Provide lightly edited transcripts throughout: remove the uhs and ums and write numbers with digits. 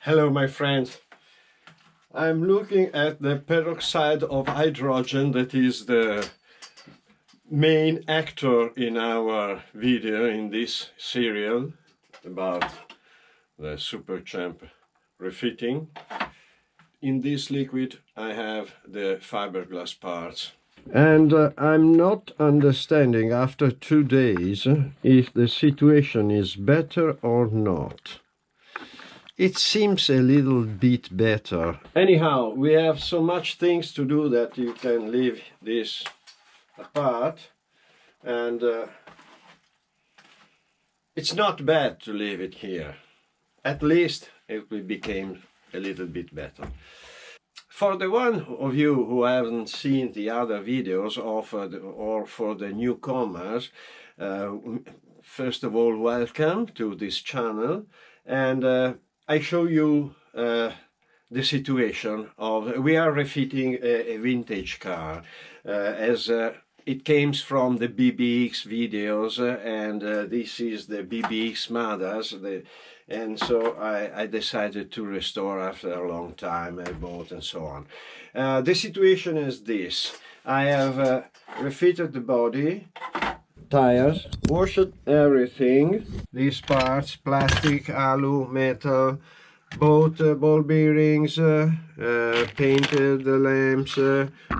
Hello my friends, I'm looking at the peroxide of hydrogen that is the main actor in our video in this serial about the Super Champ refitting. In this liquid I have the fiberglass parts. And I'm not understanding after 2 days if the situation is better or not. It seems a little bit better. Anyhow, we have so much things to do that you can leave this apart, and it's not bad to leave it here. At least it will become a little bit better. For the one of you who haven't seen the other videos or for the newcomers, first of all, welcome to this channel, and I show you the situation of we are refitting a vintage car as it came from the BBX videos, and this is the BBX mothers, and so I decided to restore after a long time. I bought and so on. The situation is this: I have refitted the body, tires, washed everything, these parts, plastic, alu, metal, both ball bearings, painted the lamps,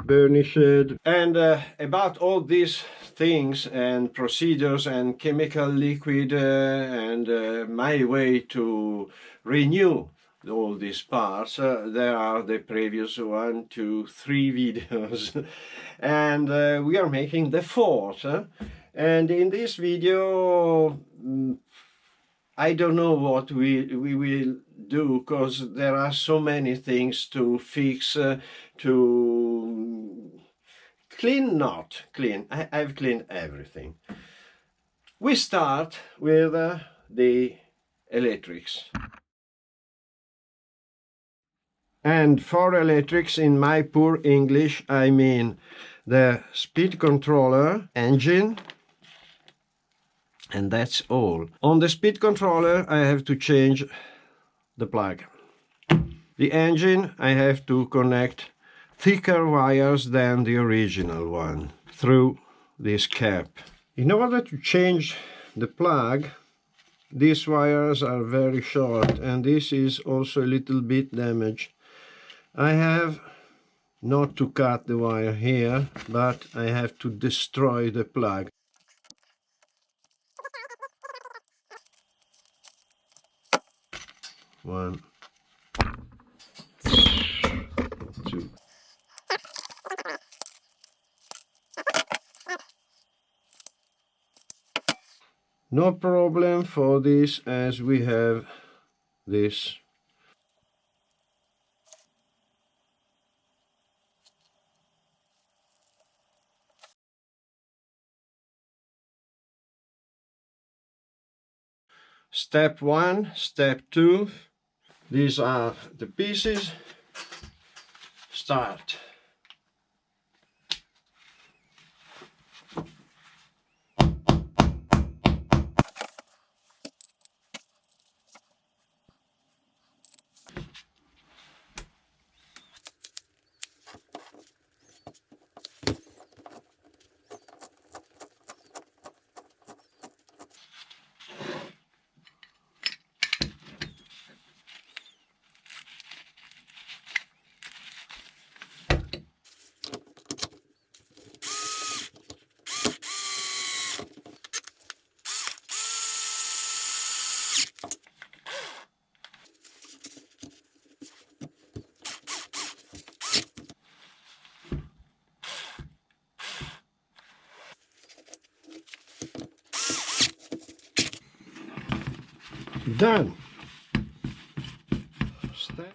burnished, and about all these things and procedures and chemical liquid and my way to renew all these parts, there are the previous 1, 2, 3 videos and we are making the fourth, and in this video I don't know what we will do, because there are so many things to fix, to clean, not clean. I've cleaned everything. We start with the electrics. And for electrics, in my poor English, I mean the speed controller, engine, and that's all. On the speed controller I have to change the plug. The engine I have to connect thicker wires than the original one through this cap. In order to change the plug, these wires are very short, and this is also a little bit damaged. I have not to cut the wire here, but I have to destroy the plug. One, two. No problem for this, as we have this. Step 1, step 2, these are the pieces. Start. Done.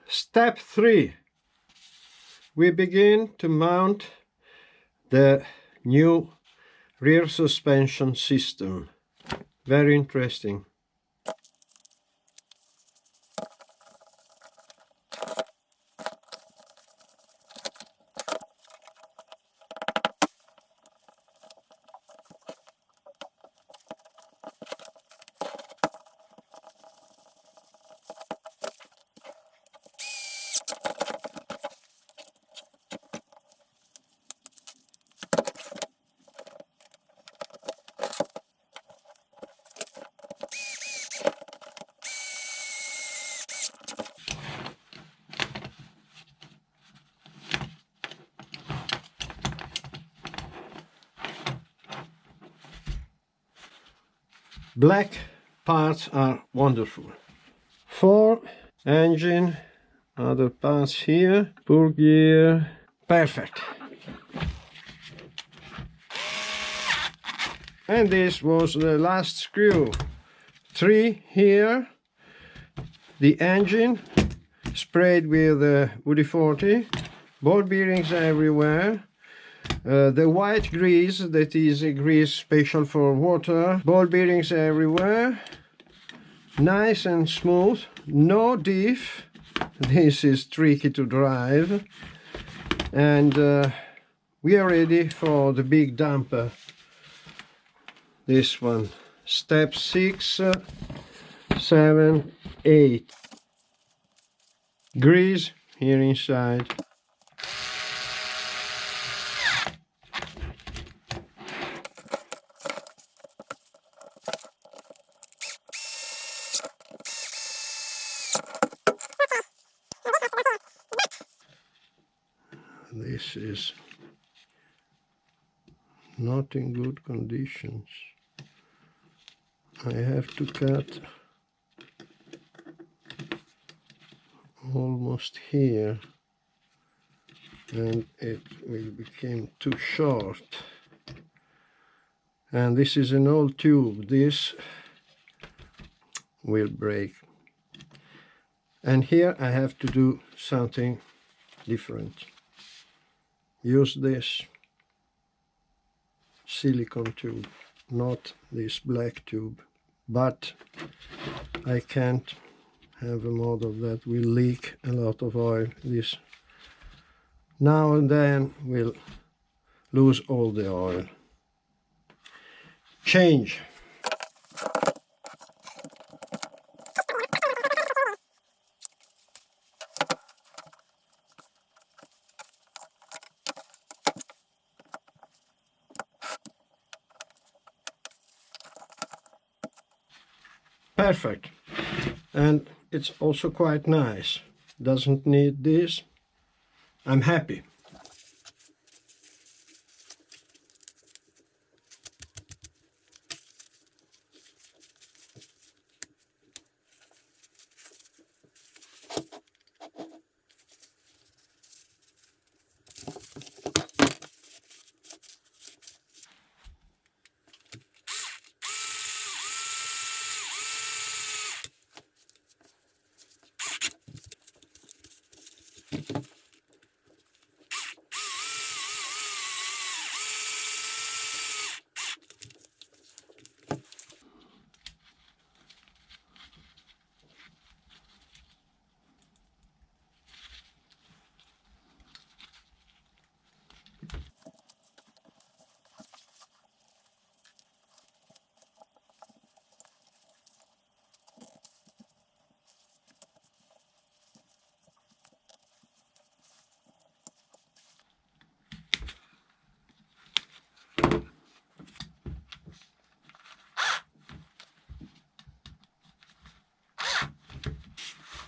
Step 3. We begin to mount the new rear suspension system. Very interesting. Black parts are wonderful. For engine, other parts here, pull gear, perfect. And this was the last screw. 3 here, the engine sprayed with Woody 40, ball bearings everywhere, the white grease, that is a grease special for water, ball bearings everywhere, nice and smooth, no diff. This is tricky to drive, and we are ready for the big dumper. This one, step 6, 7, 8. Grease here inside. This is not in good conditions. I have to cut almost here, and it will become too short. And this is an old tube. This will break. And here I have to do something different. Use this silicone tube, not this black tube. But I can't have a model that will leak a lot of oil. This now and then will lose all the oil. Change. Perfect. And it's also quite nice. Doesn't need this. I'm happy.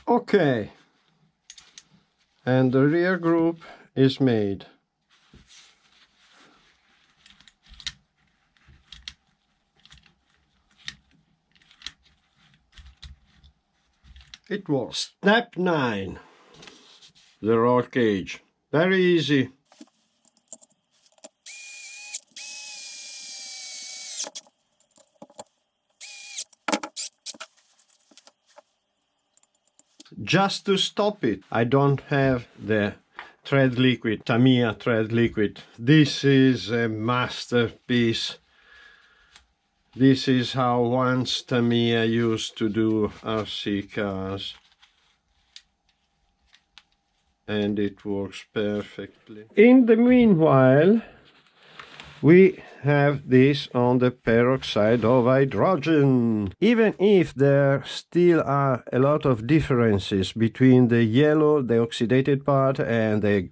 Okay, and the rear group is made. It was step 9, the roll cage. Very easy. Just to stop it, I don't have the thread liquid, Tamiya thread liquid. This is a masterpiece. This is how once Tamiya used to do RC cars. And it works perfectly. In the meanwhile, we have this on the peroxide of hydrogen. Even if there still are a lot of differences between the yellow, the oxidated part, and the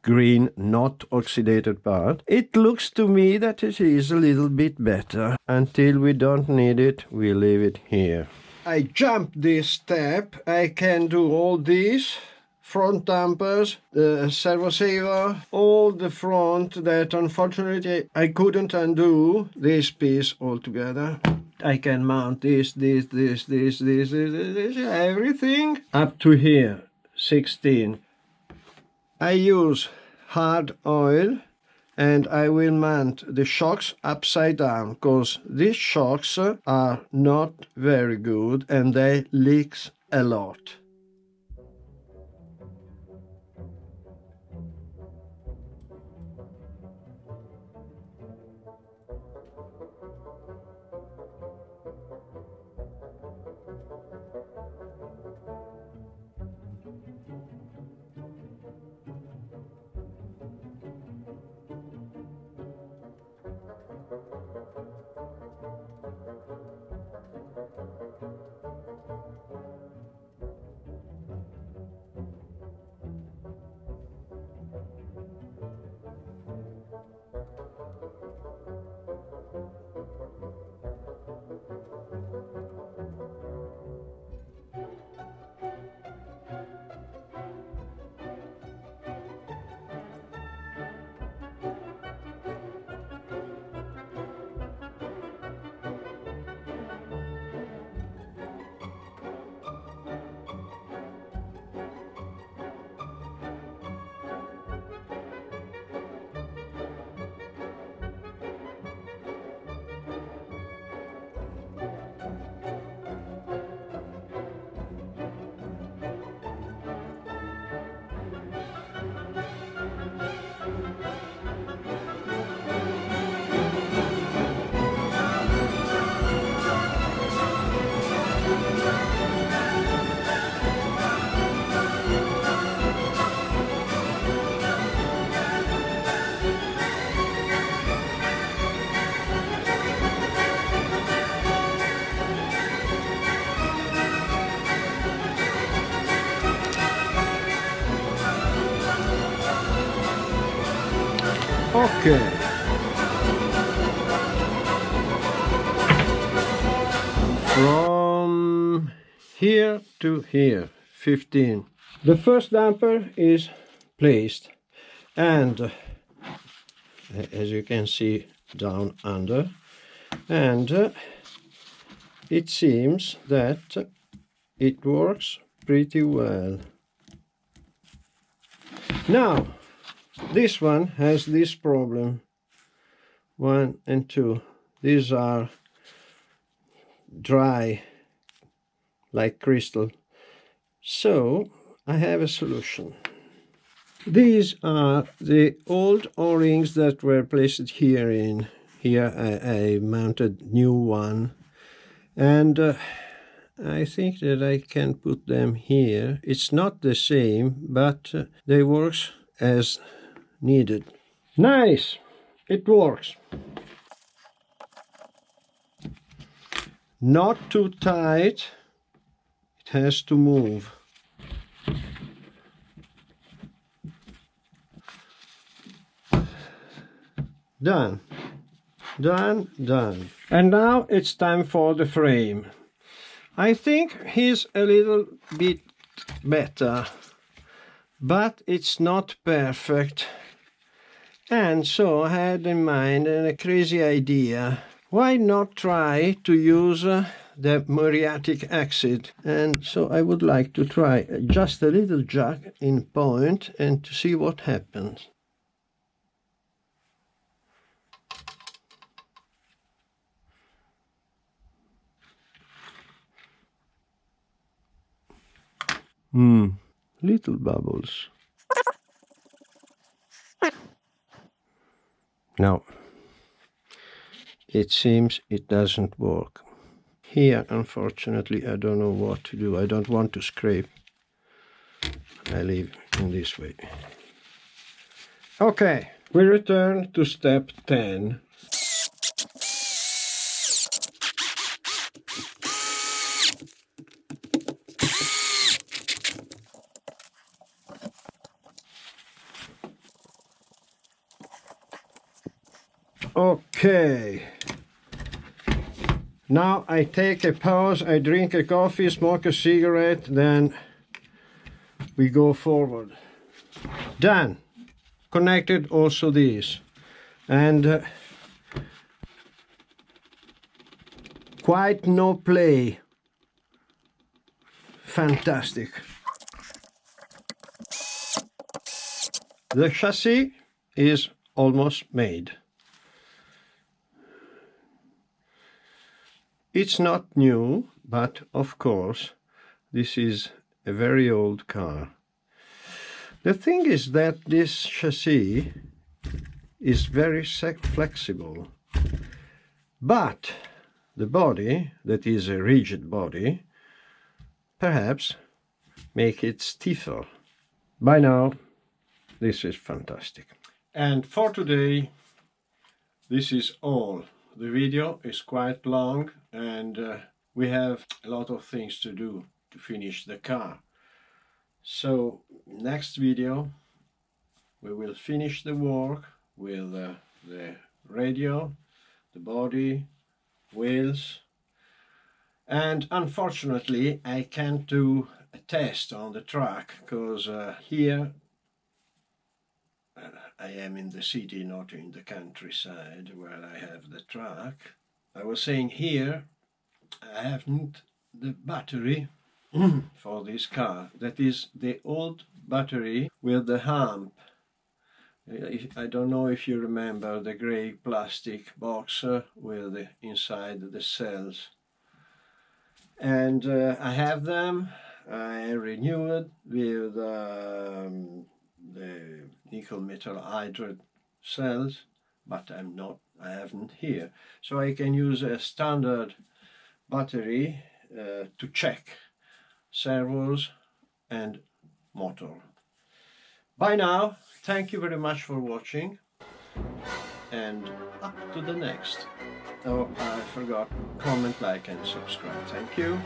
green, not oxidated part, it looks to me that it is a little bit better. Until we don't need it, we leave it here. I jumped this step. I can do all this. Front dampers, the servo saver, all the front that unfortunately I couldn't undo this piece altogether. I can mount this, everything up to here, 16. I use hard oil and I will mount the shocks upside down because these shocks are not very good and they leak a lot. Okay. From here to here, 15. The first damper is placed and as you can see down under, and it seems that it works pretty well. Now this one has this problem. 1 and 2, these are dry like crystal, so I have a solution. These are the old O-rings that were placed here. I mounted new one, and I think that I can put them here. It's not the same, but they work as needed. Nice! It works. Not too tight. It has to move. Done. Done, done. And now it's time for the frame. I think he's a little bit better, but it's not perfect. And so I had in mind a crazy idea. Why not try to use the muriatic acid? And so I would like to try just a little jack in point and to see what happens. Little bubbles. No, it seems it doesn't work. Here, unfortunately, I don't know what to do. I don't want to scrape. I leave in this way. Okay, we return to step 10. Okay, now I take a pause, I drink a coffee, smoke a cigarette, then we go forward. Done. Connected also these. And Quite no play. Fantastic. The chassis is almost made. It's not new, but of course this is a very old car. The thing is that this chassis is very flexible, but the body, that is a rigid body, perhaps make it stiffer. By now, this is fantastic. And for today, this is all. The video is quite long and we have a lot of things to do to finish the car. So next video we will finish the work with the radio, the body, wheels, and unfortunately I can't do a test on the track because here I am in the city, not in the countryside where I have the track. I was saying here I haven't the battery for this car. That is the old battery with the hump. I don't know if you remember the grey plastic box with inside the cells. And I have them. I renewed with the nickel metal hydride cells, but I haven't here. So I can use a standard battery to check servos and motor. By now, thank you very much for watching and up to the next. Oh, I forgot, comment, like and subscribe. Thank you.